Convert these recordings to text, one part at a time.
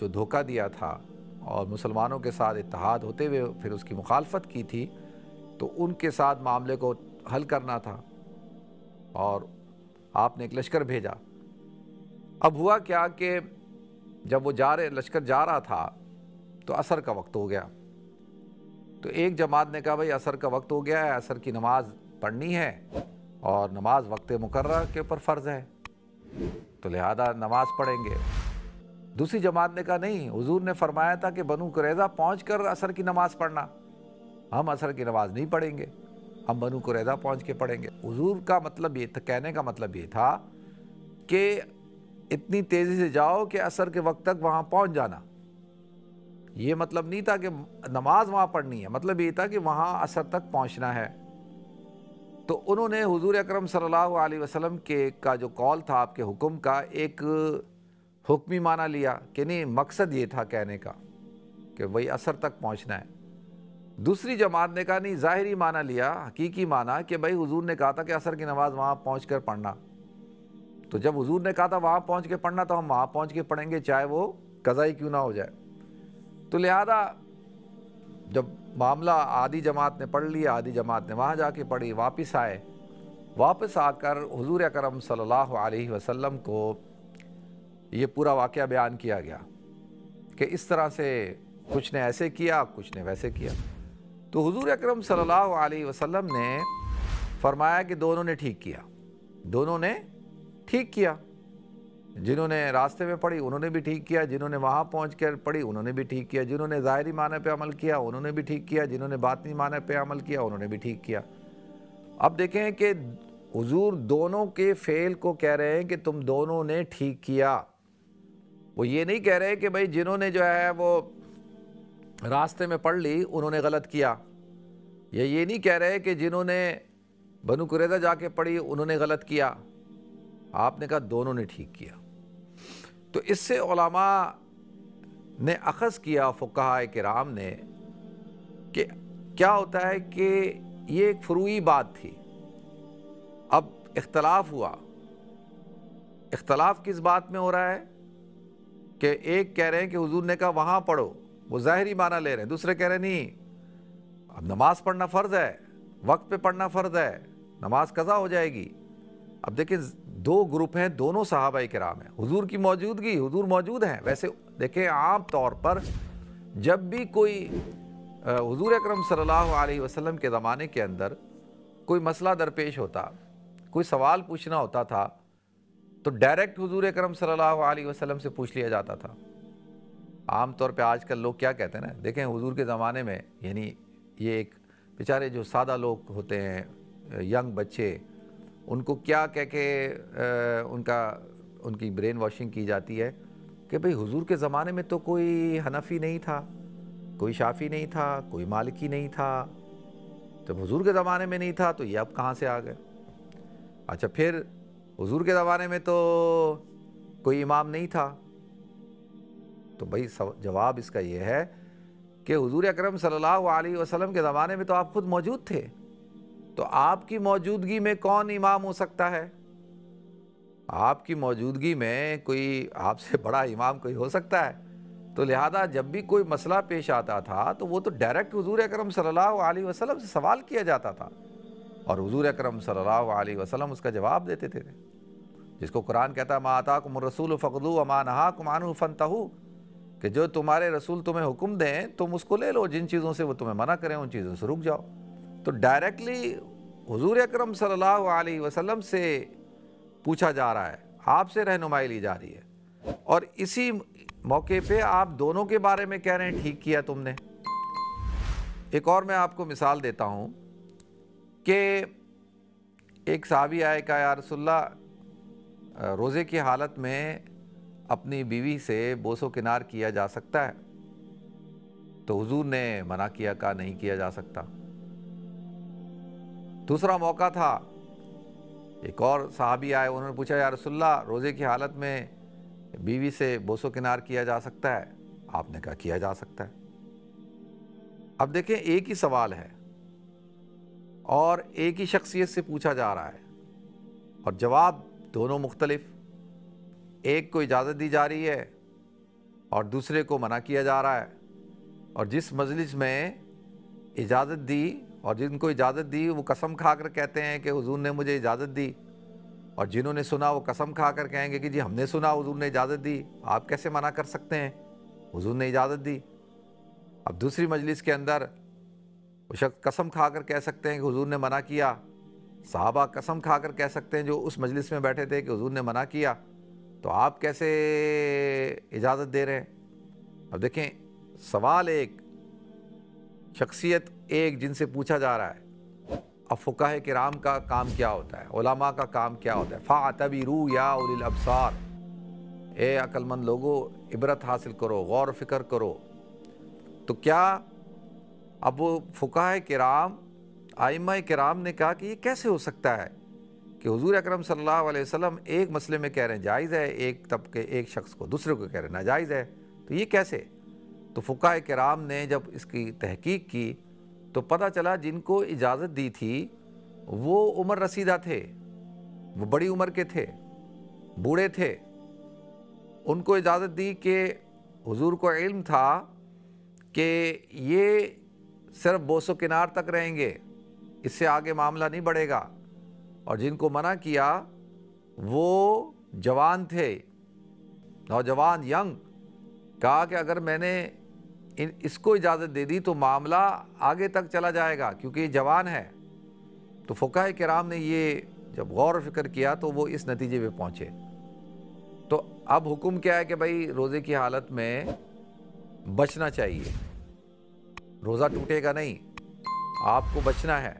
جو دھوکہ دیا تھا اور مسلمانوں کے ساتھ اتحاد ہوتے ہوئے پھر اس کی مخالفت کی تھی، تو ان کے ساتھ معاملے کو حل کرنا تھا اور آپ نے ایک لشکر بھیجا۔ اب ہوا کیا کہ جب وہ لشکر جا رہا تھا تو عصر کا وقت ہو گیا، تو ایک جماعت نے کہا بھائی عصر کا وقت ہو گیا ہے، عصر کی نماز پڑھنی ہے اور نماز وقت مقررہ کے اوپر فرض ہے، تو لہذا نماز پڑھیں گے۔ دوسری جماعت نے کہا نہیں، حضور نے فرمایا تھا کہ بنو قریظہ پہنچ کر عصر کی نماز پڑھنا، ہم عصر کی نماز نہیں پڑھیں گے، ہم بنو قریظہ پہنچ کے پڑھیں گے۔ حضور کا مطلب یہ تھا، کہنے کا مطلب یہ تھا کہ اتنی تیزی سے جاؤ کہ عصر کے وقت تک وہاں پہنچ جانا۔ یہ مطلب نہیں تھا کہ نماز وہاں پڑھنی ہے، مطلب یہ تھا کہ وہاں عصر تک پہنچنا ہے۔ تو انہوں نے حضور اکرم صلی اللہ علیہ وسلم کا جو قول تھا آپ کے حکم کا، ایک حکمی معنی لیا کہ نہیں، مقصد یہ تھا کہنے کا کہ وہی عصر تک پہنچنا ہے۔ دوسری جماعت نے کہا نہیں، ظاہری معنی لیا، حقیقی معنی کہ بھائی حضور نے کہا تھا کہ عصر کی نماز وہاں پہنچ کر پڑھنا، تو جب حضور نے کہا تھا وہاں پہنچ کے پڑھنا تو ہم وہاں پہنچ کے پڑھیں گے، چاہے وہ قضا ہی کیوں نہ ہو جائے۔ تو لہذا جب معاملہ آدھی جماعت نے پڑھ لیا، آدھی جماعت نے وہاں جا کے پڑھی، واپس آئے، واپس آ کر حضور اکرم صلی اللہ علیہ وسلم کو یہ پورا واقعہ بیان کیا گیا کہ اس طرح سے کچھ نے ایسے کیا، کچھ نے ویسے کیا۔ تو حضور اکرم صلی اللہ علیہ وسلم نے فرمایا کہ دونوں نے ٹھیک کیا، دونوں نے ٹھیک کیا، جنہوں نے راستے میں پڑھی انہوں نے بھی ٹھیک کیا، جنہوں نے وہاں پہنچ کر پڑھی انہوں نے بھی ٹھیک کیا، جنہوں نے ظاہری معنی پہ عمل کیا انہوں نے بھی ٹھیک کیا، جنہوں نے باطنی معنی پہ عمل کیا انہوں نے بھی ٹھیک کیا۔ اب دیکھیں کہ حضور دونوں کے فعل کو کہہ رہے ہیں کہ تم دونوں نے ٹھیک کیا، وہ یہ نہیں کہہ رہے کہ بھئی جنہوں نے جو ہے وہ راستے میں پڑھ لی انہوں نے غلط کیا، یا یہ نہیں کہہ رہے کہ جنہوں نے بنو قریظہ جا کے پڑھی انہوں نے غلط کیا، آپ نے کہا دونوں نے ٹھیک کیا۔ تو اس سے علماء نے اخذ کیا، فقہاء کرام نے، کہ کیا ہوتا ہے کہ یہ ایک فروعی بات تھی، اب اختلاف ہوا۔ اختلاف کس بات میں ہو رہا ہے کہ ایک کہہ رہے ہیں کہ حضور نے کہا وہاں پڑھو، وہ ظاہری معنی لے رہے ہیں، دوسرے کہہ رہے ہیں نہیں، اب نماز پڑھنا فرض ہے، وقت پہ پڑھنا فرض ہے، نماز قضا ہو جائے گی۔ اب دیکھیں دو گروپ ہیں، دونوں صحابہ کرام ہیں، حضور کی موجودگی، حضور موجود ہیں۔ ویسے دیکھیں عام طور پر جب بھی کوئی حضور اکرم صلی اللہ علیہ وسلم کے زمانے کے اندر کوئی مسئلہ درپیش ہوتا، کوئی سوال پوچھنا ہوتا تھا، تو ڈائریکٹ حضور اکرم صلی اللہ علیہ وسلم سے پوچھ لیا جاتا تھا۔ عام طور پہ آج کل لوگ کیا کہتے ہیں نا، دیکھیں حضور کے زمانے میں، یعنی یہ ایک بیچارے جو سادہ لوگ ہوتے ہیں، ینگ بچے، ان کو کیا کہہ کے ان کی برین واشنگ کی جاتی ہے کہ بھئی حضور کے زمانے میں تو کوئی حنفی نہیں تھا، کوئی شافی نہیں تھا، کوئی مالکی نہیں تھا، جب حضور کے زمانے میں نہیں تھا تو یہ اب کہاں سے آ گئے؟ اچھا پھر حضور کے زمانے میں تو کوئی امام نہیں تھا، تو بھئی جواب اس کا یہ ہے کہ حضور اکرم صلی اللہ علیہ وسلم کے زمانے میں تو آپ خود موجود تھے، تو آپ کی موجودگی میں کون امام ہو سکتا ہے؟ آپ کی موجودگی میں کوئی آپ سے بڑا امام کوئی ہو سکتا ہے؟ تو لہذا جب بھی کوئی مسئلہ پیش آتا تھا تو وہ تو ڈائریکٹ حضور اکرم صلی اللہ علیہ وسلم سے سوال کیا جاتا تھا، اور حضور اکرم صلی اللہ علیہ وسلم اس کا جواب دیتے تھے، جس کو قرآن کہتا ہے ما آتاکم الرسول فخذوہ وما نہاکم عنہ فانتہوا، کہ جو تمہارے رسول تمہیں حکم دیں تم اس کو لے لو، جن چیزوں سے وہ تمہیں منع کریں ان چیزوں سے رک جاؤ۔ تو ڈائریکٹلی حضور اکرم صلی اللہ علیہ وسلم سے پوچھا جا رہا ہے، آپ سے رہنمائی لی جا رہی ہے، اور اسی موقع پہ آپ دونوں کے بارے میں کہہ رہے ہیں ٹھیک کیا تم نے۔ ایک اور میں آپ کو مثال دیتا ہوں کہ ایک صحابی آئے، کہا یا رسول اللہ روزے کی حالت میں اپنی بیوی سے بوس و کنار کیا جا سکتا ہے؟ تو حضور نے منع کیا، کہا نہیں کیا جا سکتا۔ دوسرا موقع تھا، ایک اور صحابی آئے، انہوں نے پوچھا یا رسول اللہ روزے کی حالت میں بیوی سے بوس و کنار کیا جا سکتا ہے؟ آپ نے کہا کیا جا سکتا ہے۔ اب دیکھیں ایک ہی سوال ہے اور ایک ہی شخصیت سے پوچھا جا رہا ہے اور جواب دونوں مختلف، ایک کو اجازت دی جا رہی ہے اور دوسرے کو منع کیا جا رہا ہے، اور جس مجلس میں اجازت دی اور جن کو اجازت دی وہ قسم کھا کر کہتے ہیں کہ حضور نے مجھے اجازت دی، اور جنہوں نے سنا وہ قسم کھا کر کہیں گے کہ جی ہم نے سنا حضور نے اجازت دی، آپ کیسے منع کر سکتے ہیں، حضور نے اجازت دی۔ اب دوسری مجلس کے اندر وہ شخص قسم کھا کر کہہ سکتے ہیں کہ حضور نے منع کیا، صحابہ قسم کھا کر کہہ سکتے ہیں جو اس مجلس میں بیٹھے تھے کہ حضور نے منع کیا، تو آپ کیسے اجازت دے رہے ہیں؟ اب دیکھیں، سوال ایک، شخصیت ایک جن سے پوچھا جا رہا ہے۔ اب فقہاء کرام کا کام کیا ہوتا ہے، علماء کا کام کیا ہوتا ہے؟ فَاعْتَبِرُوا يَا أُولِي الْأَبْصَارِ، اے عقل مند لوگو عبرت حاصل کرو، غور و فکر کرو۔ تو کیا اب وہ فقہاء کرام، ائمہ کرام نے کہا کہ یہ کیسے ہو سکتا ہے کہ حضور اکرم صلی اللہ علیہ وسلم ایک مسئلے میں کہہ رہے ہیں جائز ہے، ایک طبقے ایک شخص کو دوسرے کو کہہ رہے ہیں ناجائز ہے، تو یہ کیسے؟ تو فقہاء کرام نے جب اس کی تحقیق کی تو پتہ چلا جن کو اجازت دی تھی وہ عمر رسیدہ تھے، وہ بڑی عمر کے تھے، بوڑھے تھے۔ ان کو اجازت دی کہ حضور کو علم تھا کہ یہ صرف بوس و کنار تک رہیں گے، اس سے آگے معاملہ نہیں بڑھے گا، اور جن کو منع کیا وہ جوان تھے، نوجوان، ینگ۔ کہا کہ اگر میں نے اس کو اجازت دے دی تو معاملہ آگے تک چلا جائے گا کیونکہ یہ جوان ہے۔ تو فقہاء کرام نے یہ جب غور و فکر کیا تو وہ اس نتیجے پہ پہنچے۔ تو اب حکم کیا ہے کہ بھائی روزے کی حالت میں بچنا چاہیے، روزہ ٹوٹے گا نہیں، آپ کو بچنا ہے۔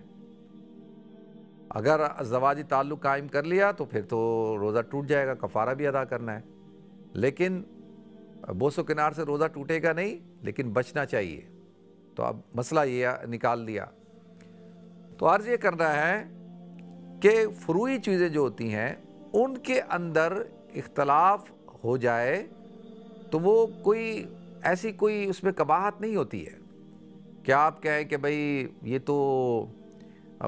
اگر ازدواجی تعلق قائم کر لیا تو پھر تو روزہ ٹوٹ جائے گا، کفارہ بھی ادا کرنا ہے، لیکن بوس و کنار سے روزہ ٹوٹے گا نہیں، لیکن بچنا چاہیے۔ تو اب مسئلہ یہ نکال دیا۔ تو عرض یہ کرنا ہے کہ فروعی چیزیں جو ہوتی ہیں ان کے اندر اختلاف ہو جائے تو وہ کوئی ایسی کوئی اس میں قباحت نہیں ہوتی ہے کہ آپ کہیں کہ بھئی یہ تو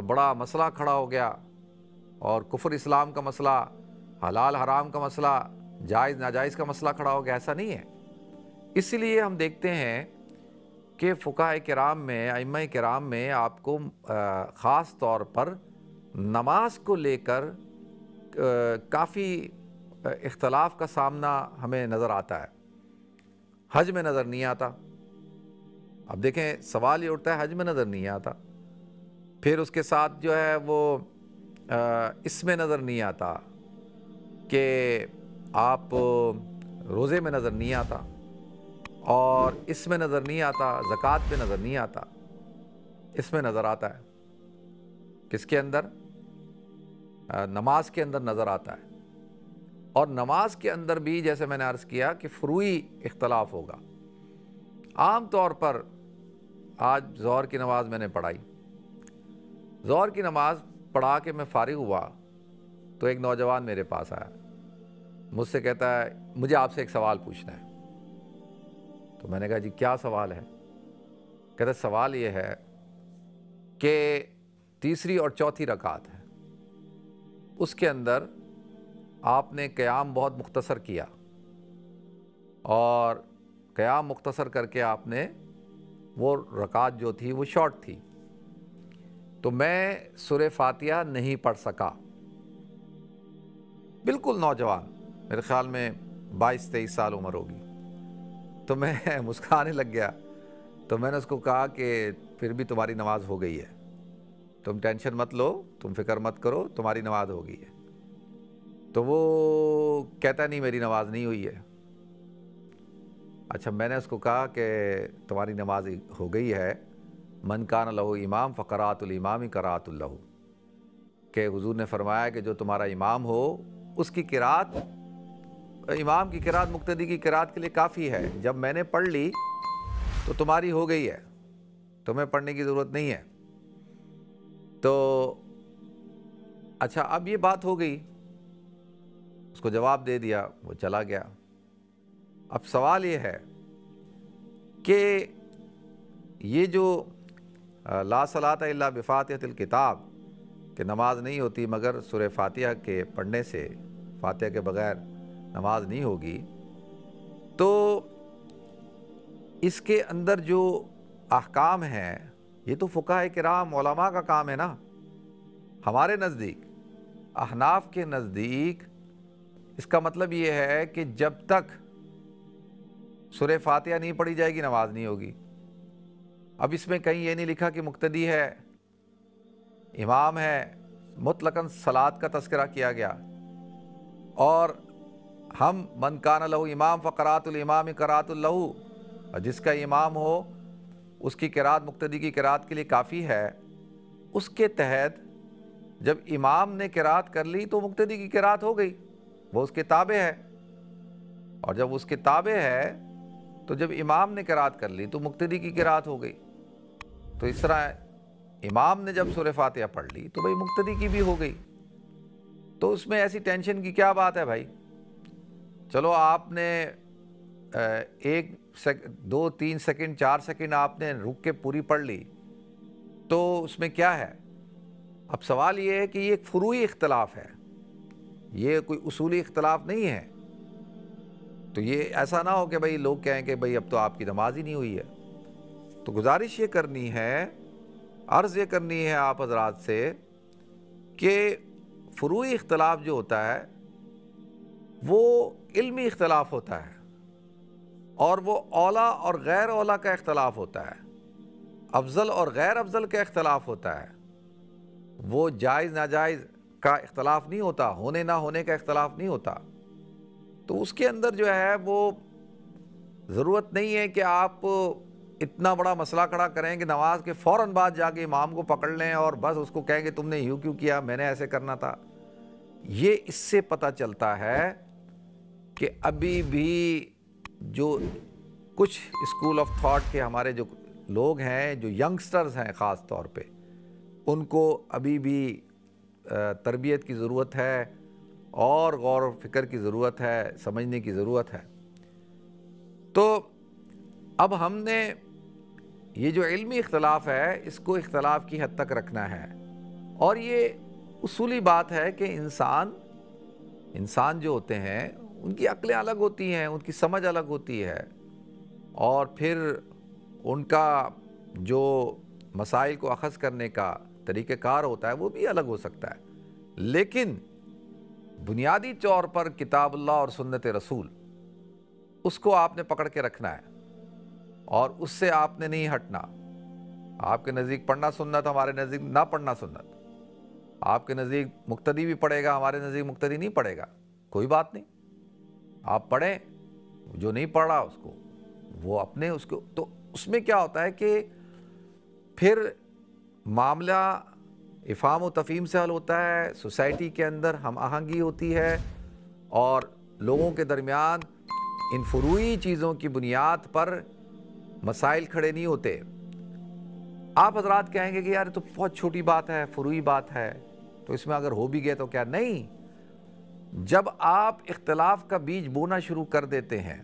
بڑا مسئلہ کھڑا ہو گیا، اور کفر اسلام کا مسئلہ، حلال حرام کا مسئلہ، جائز ناجائز کا مسئلہ کھڑا ہو گیا، ایسا نہیں ہے۔ اس لیے ہم دیکھتے ہیں کہ فقہاء کرام میں، ائمہ کرام میں آپ کو خاص طور پر نماز کو لے کر کافی اختلاف کا سامنا ہمیں نظر آتا ہے۔ حج میں نظر نہیں آتا۔ اب دیکھیں، سوال یہ اٹھتا ہے حج میں نظر نہیں آتا، پھر اس کے ساتھ جو ہے وہ اس میں نظر نہیں آتا کہ آپ روزے میں نظر نہیں آتا، اور اس میں نظر نہیں آتا، زکوٰۃ پہ نظر نہیں آتا، اس میں نظر آتا ہے۔ کس کے اندر؟ نماز کے اندر نظر آتا ہے۔ اور نماز کے اندر بھی جیسے میں نے عرض کیا کہ فروعی اختلاف ہوگا۔ عام طور پر آج ظہر کی نماز میں نے پڑھائی، ظہر کی نماز پڑھا کے میں فارغ ہوا تو ایک نوجوان میرے پاس آیا، مجھ سے کہتا ہے مجھے آپ سے ایک سوال پوچھنا ہے۔ تو میں نے کہا جی کیا سوال ہے؟ کہتا سوال یہ ہے کہ تیسری اور چوتھی رکعت ہے، اس کے اندر آپ نے قیام بہت مختصر کیا، اور قیام مختصر کر کے آپ نے وہ رکعت جو تھی وہ شارٹ تھی، تو میں سورہ فاتحہ نہیں پڑھ سکا۔ بالکل نوجوان، میرے خیال میں 22-23 سال عمر ہوگی۔ تو میں مسکرانے لگ گیا، تو میں نے اس کو کہا کہ پھر بھی تمہاری نماز ہو گئی ہے، تم ٹینشن مت لو، تم فکر مت کرو، تمہاری نماز ہو گئی ہے۔ تو وہ کہتا نہیں میری نماز نہیں ہوئی ہے۔ اچھا، میں نے اس کو کہا کہ تمہاری نماز ہو گئی ہے، من کان لہ امام فقراۃ الامام قراۃ لہ، کہ حضور نے فرمایا کہ جو تمہارا امام ہو اس کی قرات، امام کی قرات مقتدی کی قرات کے لیے کافی ہے۔ جب میں نے پڑھ لی تو تمہاری ہو گئی ہے، تمہیں پڑھنے کی ضرورت نہیں ہے۔ تو اچھا، اب یہ بات ہو گئی، اس کو جواب دے دیا، وہ چلا گیا۔ اب سوال یہ ہے کہ یہ جو لا صلاۃ الا بفاتحۃ الکتاب، کہ نماز نہیں ہوتی مگر سورہ فاتحہ کے پڑھنے سے، فاتحہ کے بغیر نماز نہیں ہوگی، تو اس کے اندر جو احکام ہیں یہ تو فقہاء کرام علماء کا کام ہے نا. ہمارے نزدیک احناف کے نزدیک اس کا مطلب یہ ہے کہ جب تک سورہ فاتحہ نہیں پڑھی جائے گی نماز نہیں ہوگی. اب اس میں کہیں یہ نہیں لکھا کہ مقتدی ہے، امام ہے، مطلقاً صلاۃ کا تذکرہ کیا گیا. اور ہم من کان لہ امام فقرات الامام قرات لہ، جس کا امام ہو اس کی قرات مقتدی کی قرات کے لیے کافی ہے. اس کے تحت جب امام نے قرات کر لی تو مقتدی کی قرات ہو گئی، وہ اس کے تابع ہے. اور جب اس کے تابع ہے تو جب امام نے قرات کر لی تو مقتدی کی قرات ہو گئی. تو اس طرح امام نے جب سورہ فاتحہ پڑھ لی تو بھائی مقتدی کی بھی ہو گئی. تو اس میں ایسی ٹینشن کی کیا بات ہے بھائی؟ چلو آپ نے 2 3 سیکنڈ 4 سیکنڈ آپ نے رک کے پوری پڑھ لی تو اس میں کیا ہے؟ اب سوال یہ ہے کہ یہ ایک فروعی اختلاف ہے، یہ کوئی اصولی اختلاف نہیں ہے. تو یہ ایسا نہ ہو کہ بھائی لوگ کہیں کہ بھائی اب تو آپ کی نماز ہی نہیں ہوئی ہے. تو گزارش یہ کرنی ہے، عرض یہ کرنی ہے آپ حضرات سے کہ فروعی اختلاف جو ہوتا ہے وہ علمی اختلاف ہوتا ہے، اور وہ اولیٰ اور غیر اولیٰ کا اختلاف ہوتا ہے، افضل اور غیر افضل کا اختلاف ہوتا ہے. وہ جائز ناجائز کا اختلاف نہیں ہوتا، ہونے نہ ہونے کا اختلاف نہیں ہوتا. تو اس کے اندر جو ہے وہ ضرورت نہیں ہے کہ آپ اتنا بڑا مسئلہ کھڑا کریں کہ نماز کے فوراً بعد جا کے امام کو پکڑ لیں اور بس اس کو کہیں کہ تم نے یوں کیوں کیا، میں نے ایسے کرنا تھا. یہ اس سے پتہ چلتا ہے کہ ابھی بھی جو کچھ اسکول آف تھاٹ کے ہمارے جو لوگ ہیں، جو ینگسٹرز ہیں خاص طور پہ، ان کو ابھی بھی تربیت کی ضرورت ہے اور غور و فکر کی ضرورت ہے، سمجھنے کی ضرورت ہے. تو اب ہم نے یہ جو علمی اختلاف ہے اس کو اختلاف کی حد تک رکھنا ہے. اور یہ اصولی بات ہے کہ انسان جو ہوتے ہیں ان کی عقلیں الگ ہوتی ہیں، ان کی سمجھ الگ ہوتی ہے، اور پھر ان کا جو مسائل کو اخذ کرنے کا طریقہ کار ہوتا ہے وہ بھی الگ ہو سکتا ہے. لیکن بنیادی طور پر کتاب اللہ اور سنت رسول، اس کو آپ نے پکڑ کے رکھنا ہے اور اس سے آپ نے نہیں ہٹنا. آپ کے نزدیک پڑھنا سنت، ہمارے نزدیک نہ پڑھنا سنت. آپ کے نزدیک مقتدی بھی پڑھے گا، ہمارے نزدیک مقتدی نہیں پڑھے گا. کوئی بات نہیں، آپ پڑھیں. جو نہیں پڑھ رہا اس کو وہ اپنے اس کو. تو اس میں کیا ہوتا ہے کہ پھر معاملہ افہام و تفہیم سے حل ہوتا ہے، سوسائٹی کے اندر ہم آہنگی ہوتی ہے، اور لوگوں کے درمیان ان فروعی چیزوں کی بنیاد پر مسائل کھڑے نہیں ہوتے. آپ حضرات کہیں گے کہ یار تو بہت چھوٹی بات ہے، فروعی بات ہے، تو اس میں اگر ہو بھی گئے تو کیا؟ نہیں. جب آپ اختلاف کا بیج بونا شروع کر دیتے ہیں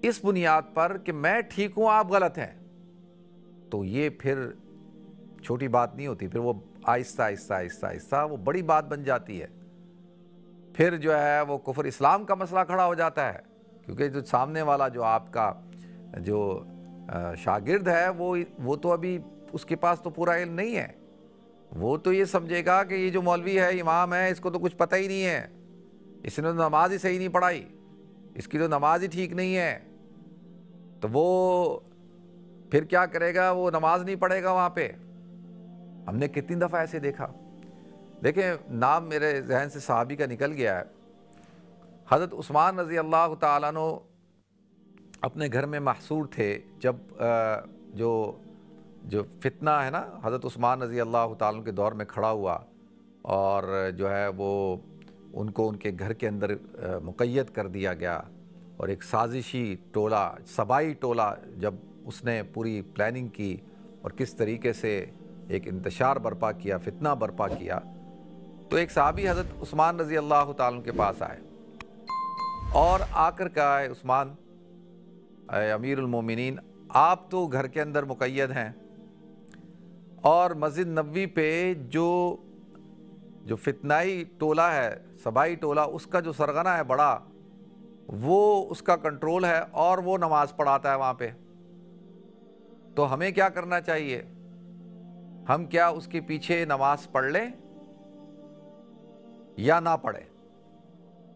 اس بنیاد پر کہ میں ٹھیک ہوں آپ غلط ہیں، تو یہ پھر چھوٹی بات نہیں ہوتی، پھر وہ آہستہ آہستہ آہستہ آہستہ وہ بڑی بات بن جاتی ہے. پھر جو ہے وہ کفر اسلام کا مسئلہ کھڑا ہو جاتا ہے، کیونکہ جو سامنے والا جو آپ کا جو شاگرد ہے وہ تو ابھی اس کے پاس تو پورا علم نہیں ہے. وہ تو یہ سمجھے گا کہ یہ جو مولوی ہے، امام ہے، اس کو تو کچھ پتہ ہی نہیں ہے، اس نے تو نماز ہی صحیح نہیں پڑھائی، اس کی تو نماز ہی ٹھیک نہیں ہے. تو وہ پھر کیا کرے گا؟ وہ نماز نہیں پڑھے گا وہاں پہ. ہم نے کتنی دفعہ ایسے دیکھا. دیکھیں، نام میرے ذہن سے صحابی کا نکل گیا ہے. حضرت عثمان رضی اللہ تعالیٰ عنہ اپنے گھر میں محصور تھے جب جو فتنہ ہے نا حضرت عثمان رضی اللہ تعالیٰ عنہ کے دور میں کھڑا ہوا، اور جو ہے وہ ان کو ان کے گھر کے اندر مقید کر دیا گیا، اور ایک سازشی ٹولہ، صبائی ٹولہ جب اس نے پوری پلاننگ کی اور کس طریقے سے ایک انتشار برپا کیا، فتنہ برپا کیا، تو ایک صحابی حضرت عثمان رضی اللہ تعالیٰ عنہ کے پاس آئے اور آ کر کہا، عثمان اے امیر المومنین، آپ تو گھر کے اندر مقید ہیں، اور مسجد نبوی پہ جو فتنائی ٹولہ ہے، صبائی ٹولہ، اس کا جو سرغنہ ہے بڑا، وہ اس کا کنٹرول ہے اور وہ نماز پڑھاتا ہے وہاں پہ، تو ہمیں کیا کرنا چاہیے؟ ہم کیا اس کے پیچھے نماز پڑھ لیں یا نہ پڑھیں؟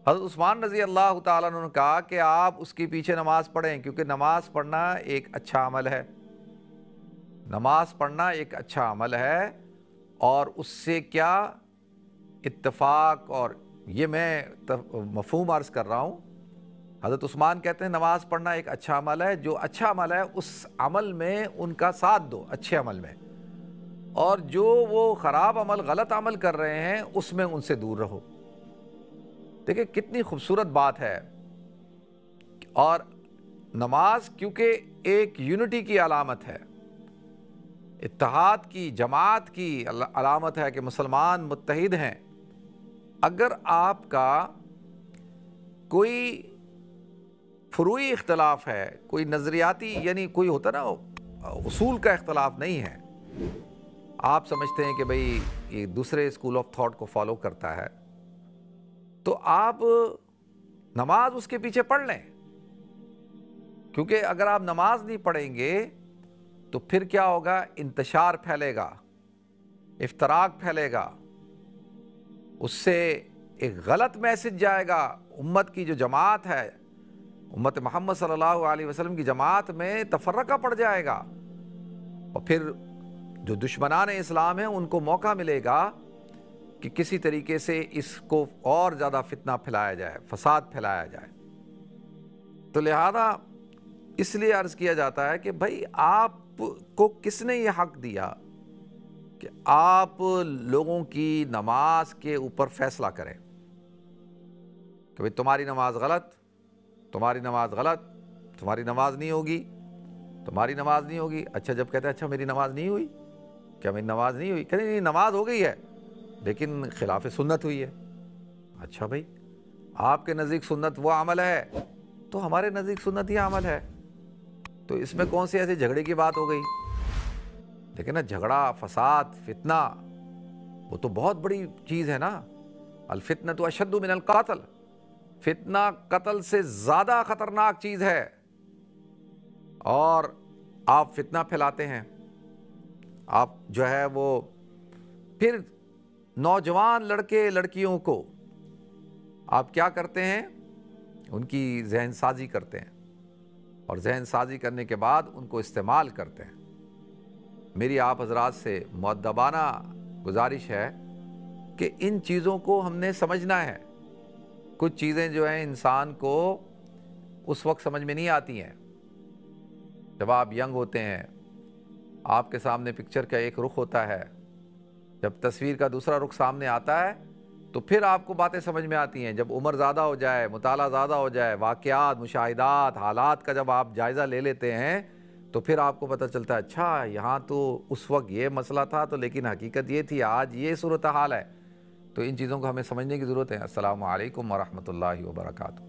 حضرت عثمان رضی اللہ تعالیٰ عنہ نے کہا کہ آپ اس کے پیچھے نماز پڑھیں، کیونکہ نماز پڑھنا ایک اچھا عمل ہے، نماز پڑھنا ایک اچھا عمل ہے، اور اس سے کیا اتفاق، اور یہ میں مفہوم عرض کر رہا ہوں، حضرت عثمان کہتے ہیں نماز پڑھنا ایک اچھا عمل ہے، جو اچھا عمل ہے اس عمل میں ان کا ساتھ دو، اچھے عمل میں، اور جو وہ خراب عمل، غلط عمل کر رہے ہیں اس میں ان سے دور رہو۔ دیکھیں کتنی خوبصورت بات ہے، اور نماز کیونکہ ایک یونٹی کی علامت ہے، اتحاد کی، جماعت کی علامت ہے کہ مسلمان متحد ہیں۔ اگر آپ کا کوئی فروعی اختلاف ہے، کوئی نظریاتی، یعنی کوئی ہوتا نا اصول کا اختلاف نہیں ہے، آپ سمجھتے ہیں کہ بھئی یہ دوسرے اسکول آف تھاٹ کو فالو کرتا ہے، تو آپ نماز اس کے پیچھے پڑھ لیں، کیونکہ اگر آپ نماز نہیں پڑھیں گے تو پھر کیا ہوگا؟ انتشار پھیلے گا، افتراق پھیلے گا، اس سے ایک غلط میسج جائے گا، امت کی جو جماعت ہے، امت محمد صلی اللہ علیہ وسلم کی جماعت میں تفرقہ پڑ جائے گا، اور پھر جو دشمنان اسلام ہیں ان کو موقع ملے گا کہ کسی طریقے سے اس کو اور زیادہ فتنہ پھیلایا جائے، فساد پھیلایا جائے۔ تو لہذا اس لیے عرض کیا جاتا ہے کہ بھائی آپ کو کس نے یہ حق دیا کہ آپ لوگوں کی نماز کے اوپر فیصلہ کریں کہ بھئی تمہاری نماز غلط، تمہاری نماز غلط، تمہاری نماز نہیں ہوگی، تمہاری نماز نہیں ہوگی۔ اچھا جب کہتے ہیں اچھا میری نماز نہیں ہوئی، کیا میری نماز نہیں ہوئی؟ کہتے ہیں نہیں نماز ہو گئی ہے لیکن خلاف سنت ہوئی ہے۔ اچھا بھائی آپ کے نزدیک سنت وہ عمل ہے تو ہمارے نزدیک سنت یہ عمل ہے، تو اس میں کون سی ایسی جھگڑے کی بات ہو گئی؟ لیکن نا جھگڑا، فساد، فتنہ وہ تو بہت بڑی چیز ہے نا۔ الفتنۃ اشد من القتل، فتنہ قتل سے زیادہ خطرناک چیز ہے، اور آپ فتنہ پھیلاتے ہیں۔ آپ جو ہے وہ پھر نوجوان لڑکے لڑکیوں کو آپ کیا کرتے ہیں؟ ان کی ذہن سازی کرتے ہیں، اور ذہن سازی کرنے کے بعد ان کو استعمال کرتے ہیں۔ میری آپ حضرات سے مؤدبانہ گزارش ہے کہ ان چیزوں کو ہم نے سمجھنا ہے۔ کچھ چیزیں جو ہیں انسان کو اس وقت سمجھ میں نہیں آتی ہیں جب آپ ینگ ہوتے ہیں، آپ کے سامنے پکچر کا ایک رخ ہوتا ہے، جب تصویر کا دوسرا رخ سامنے آتا ہے تو پھر آپ کو باتیں سمجھ میں آتی ہیں۔ جب عمر زیادہ ہو جائے، مطالعہ زیادہ ہو جائے، واقعات، مشاہدات، حالات کا جب آپ جائزہ لے لیتے ہیں تو پھر آپ کو پتہ چلتا ہے اچھا یہاں تو اس وقت یہ مسئلہ تھا، تو لیکن حقیقت یہ تھی، آج یہ صورتحال ہے۔ تو ان چیزوں کو ہمیں سمجھنے کی ضرورت ہے۔ السلام علیکم ورحمۃ اللہ وبرکاتہ۔